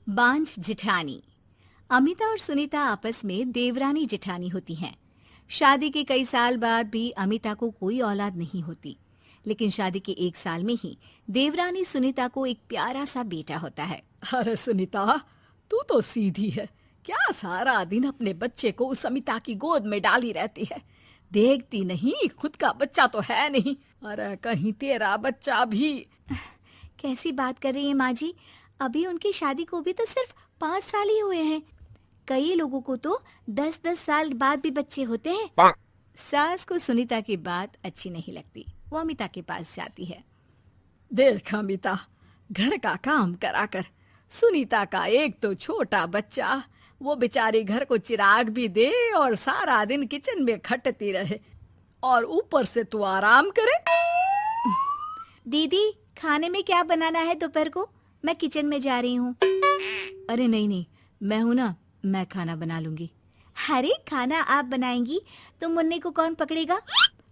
बांझ जिठानी। अमिता और सुनीता आपस में देवरानी जिठानी होती हैं। शादी के कई साल बाद भी अमिता को कोई औलाद नहीं होती, लेकिन शादी के 1 साल में ही देवरानी सुनीता को एक प्यारा सा बेटा होता है। अरे सुनीता, तू तो सीधी है। क्या सारा दिन अपने बच्चे को उस अमिता की गोद में डाली रहती है? देखती नहीं खुद का बच्चा तो है नहीं। अरे कहीं तेरा बच्चा भी। कैसी बात कर रही है माँ जी? अभी उनकी शादी को भी तो सिर्फ 5 साल ही हुए हैं। कई लोगों को तो 10-10 साल बाद भी बच्चे होते हैं। सास को सुनीता की बात अच्छी नहीं लगती। वो अमिता के पास जाती है। देख अमिता, घर का काम करा कर। सुनीता का एक तो छोटा बच्चा, वो बेचारी घर को चिराग भी दे और सारा दिन किचन में खटती रहे, और ऊपर से तू आराम करे। दीदी, खाने में क्या बनाना है दोपहर को? मैं किचन में जा रही हूँ। अरे नहीं नहीं, मैं हूँ ना, मैं खाना बना लूंगी। अरे खाना आप बनाएंगी तो मुन्ने को कौन पकड़ेगा?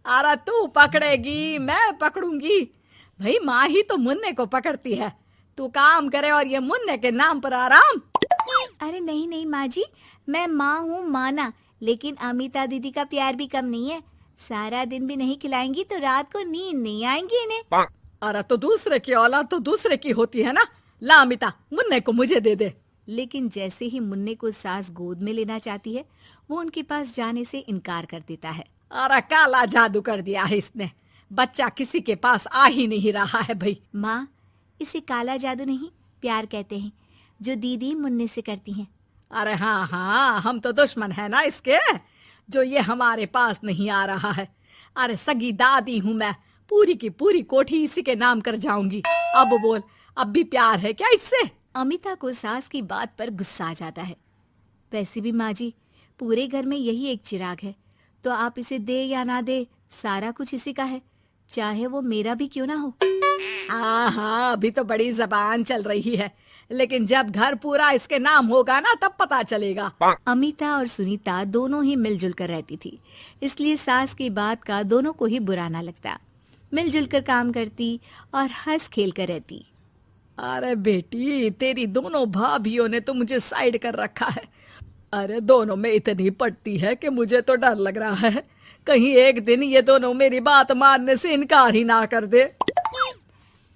अरे तू पकड़ेगी, मैं पकड़ूंगी। भाई माँ ही तो मुन्ने को पकड़ती है। तू काम करे और ये मुन्ने के नाम पर आराम। अरे नहीं नहीं माँ जी, मैं माँ हूँ माना, लेकिन अमिता दीदी का प्यार भी कम नहीं है। सारा दिन भी नहीं खिलाएंगी तो रात को नींद नहीं आएंगी इन्हें। अरे तो दूसरे की औलाद तो दूसरे की होती है ना। ला अमिता, मुन्ने को मुझे दे दे। लेकिन जैसे ही मुन्ने को सास गोद में लेना चाहती है, वो उनके पास जाने से इनकार कर देता है। अरे काला जादू कर दिया है इसने। बच्चा किसी के पास आ ही नहीं रहा है भाई। माँ, इसे काला जादू नहीं, प्यार कहते हैं, जो दीदी मुन्ने से करती हैं। अरे हाँ हाँ, हम तो दुश्मन है ना इसके, जो ये हमारे पास नहीं आ रहा है। अरे सगी दादी हूँ मैं, पूरी की पूरी कोठी इसी के नाम कर जाऊंगी। अब बोल, अब भी प्यार है क्या इससे? अमिता को सास की बात पर गुस्सा आ जाता है। वैसे भी माँ जी, पूरे घर में यही एक चिराग है, तो आप इसे दे या ना दे, सारा कुछ इसी का है, चाहे वो मेरा भी क्यों ना हो। हाँ हाँ, अभी तो बड़ी जबान चल रही है, लेकिन जब घर पूरा इसके नाम होगा ना तब पता चलेगा। अमिता और सुनीता दोनों ही मिलजुल कर रहती थी, इसलिए सास की बात का दोनों को ही बुरा ना लगता। मिलजुल कर काम करती और हंस खेल कर रहती। अरे बेटी, तेरी दोनों भाभियों ने तो मुझे साइड कर रखा है। अरे दोनों में इतनी पड़ती है कि मुझे तो डर लग रहा है, कहीं एक दिन ये दोनों मेरी बात मानने से इनकार ही ना कर दे।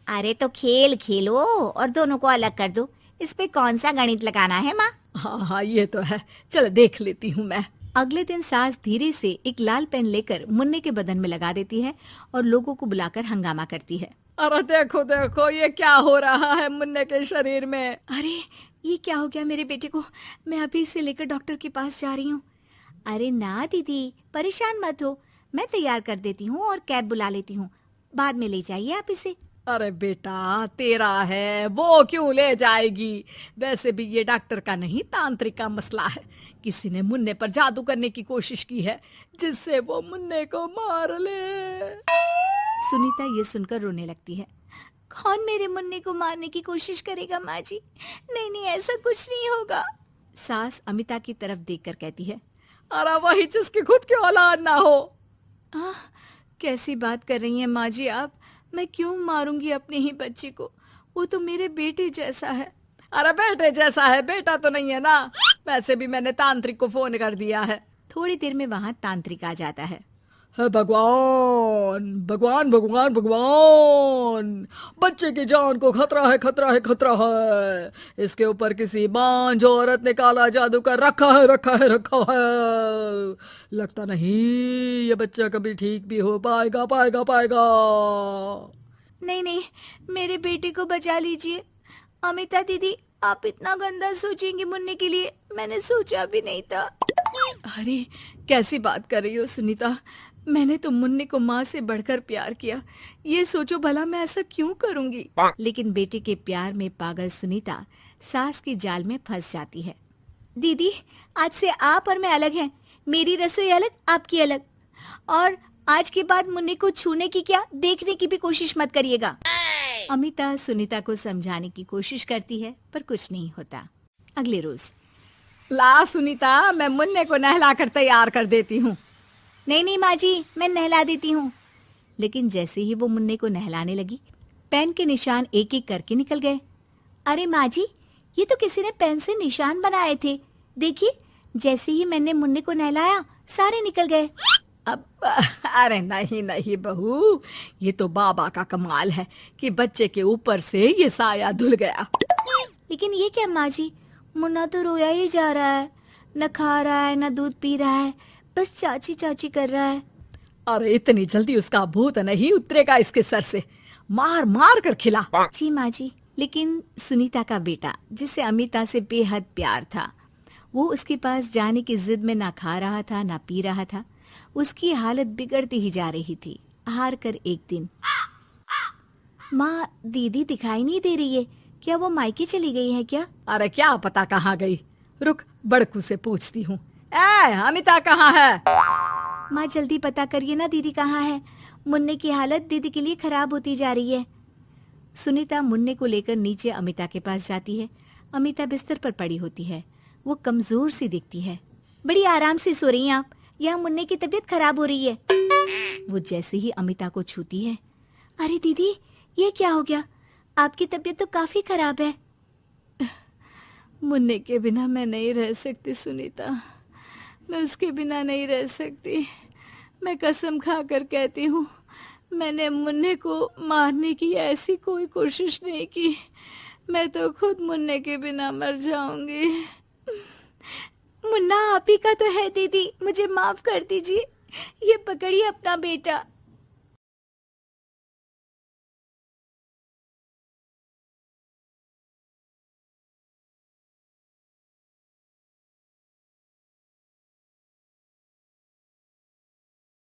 अरे तो खेल खेलो और दोनों को अलग कर दो, इस पे कौन सा गणित लगाना है माँ? हाँ हाँ, ये तो है, चल देख लेती हूँ मैं। अगले दिन सास धीरे से एक लाल पेन लेकर मुन्ने के बदन में लगा देती है और लोगों को बुलाकर हंगामा करती है। अरे देखो देखो, ये क्या हो रहा है मुन्ने के शरीर में? अरे ये क्या हो गया मेरे बेटे को? मैं अभी इसे लेकर डॉक्टर के पास जा रही हूँ। अरे ना दीदी, परेशान मत हो, मैं तैयार कर देती हूँ और कैब बुला लेती हूँ, बाद में ले जाइए आप इसे। अरे बेटा, तेरा है, वो क्यों ले जाएगी? वैसे भी ये डॉक्टर का नहीं, तांत्रिक का मसला है। किसी ने मुन्ने पर जादू करने की कोशिश की है, जिससे वो मुन्ने को मार ले। सुनीता ये सुनकर रोने लगती है। कौन मेरे मुन्ने को मारने की कोशिश करेगा माँ जी? नहीं नहीं, ऐसा कुछ नहीं होगा। सास अमिता की तरफ देखकर कहती है। अरे वही जिसकी खुद की औलाद ना हो। कैसी बात कर रही हैं माँ जी आप? मैं क्यों मारूंगी अपने ही बच्चे को? वो तो मेरे बेटे जैसा है। अरे बेटे जैसा है, बेटा तो नहीं है ना। वैसे भी मैंने तांत्रिक को फोन कर दिया है। थोड़ी देर में वहाँ तांत्रिक आ जाता है। भगवान भगवान भगवान भगवान, बच्चे की जान को खतरा है, खतरा है, खतरा है। इसके ऊपर किसी बांझ औरत ने काला जादू कर रखा है, रखा है, रखा है। लगता नहीं ये बच्चा कभी ठीक भी हो पाएगा, पाएगा, पाएगा। नहीं नहीं, मेरे बेटे को बचा लीजिए। अमिता दीदी, आप इतना गंदा सोचेंगे मुन्ने के लिए, मैंने सोचा भी नहीं था। अरे कैसी बात कर रही हो सुनीता? मैंने तो मुन्ने को माँ से बढ़कर प्यार किया, ये सोचो भला मैं ऐसा क्यों करूंगी? लेकिन बेटे के प्यार में पागल सुनीता सास की जाल में फंस जाती है। दीदी, आज से आप और मैं अलग हैं, मेरी रसोई अलग, आपकी अलग, और आज के बाद मुन्ने को छूने की क्या, देखने की भी कोशिश मत करिएगा। अमिता सुनीता को समझाने की कोशिश करती है, पर कुछ नहीं होता। अगले रोज। ला सुनीता, मैं मुन्ने को नहला कर तैयार कर देती हूँ। नहीं नहीं माँ जी, मैं नहला देती हूँ। लेकिन जैसे ही वो मुन्ने को नहलाने लगी, पेन के निशान एक एक करके निकल गए। अरे माँ जी, ये तो किसी ने पेन से निशान बनाए थे। देखिए, जैसे ही मैंने मुन्ने को नहलाया सारे निकल गए। अब अरे नहीं नहीं बहू, ये तो बाबा का कमाल है कि बच्चे के ऊपर से ये साया धुल गया। लेकिन ये क्या माँ जी, मुन्ना तो रोया ही जा रहा है, न खा रहा है न दूध पी रहा है, बस चाची चाची कर रहा है। अरे इतनी जल्दी उसका भूत नहीं उतरेगा इसके सर से, मार मार कर खिला। जी माँ जी। लेकिन सुनीता का बेटा, जिसे अमिता से बेहद प्यार था, वो उसके पास जाने की जिद में ना खा रहा था ना पी रहा था। उसकी हालत बिगड़ती ही जा रही थी। हार कर एक दिन, माँ दीदी दिखाई नहीं दे रही है, क्या वो मायके चली गई है क्या? अरे क्या पता कहाँ गई, रुक बड़कू से पूछती हूँ। ए अमिता कहाँ है? माँ जल्दी पता करिए ना, दीदी कहाँ है? मुन्ने की हालत दीदी के लिए खराब होती जा रही है। सुनीता मुन्ने को लेकर नीचे अमिता के पास जाती है। अमिता बिस्तर पर पड़ी होती है। वो कमजोर सी दिखती है। बड़ी आराम से सो रही हैं आप, यहाँ मुन्ने की तबीयत खराब हो रही है। वो जैसे ही अमिता को छूती है, अरे दीदी ये क्या हो गया? आपकी तबीयत तो काफी खराब है। मुन्ने के बिना मैं नहीं रह सकती सुनीता, मैं उसके बिना नहीं रह सकती। मैं कसम खा कर कहती हूँ, मैंने मुन्ने को मारने की ऐसी कोई कोशिश नहीं की। मैं तो खुद मुन्ने के बिना मर जाऊंगी। मुन्ना आप ही का तो है दीदी, मुझे माफ कर दीजिए। ये पकड़िए अपना बेटा,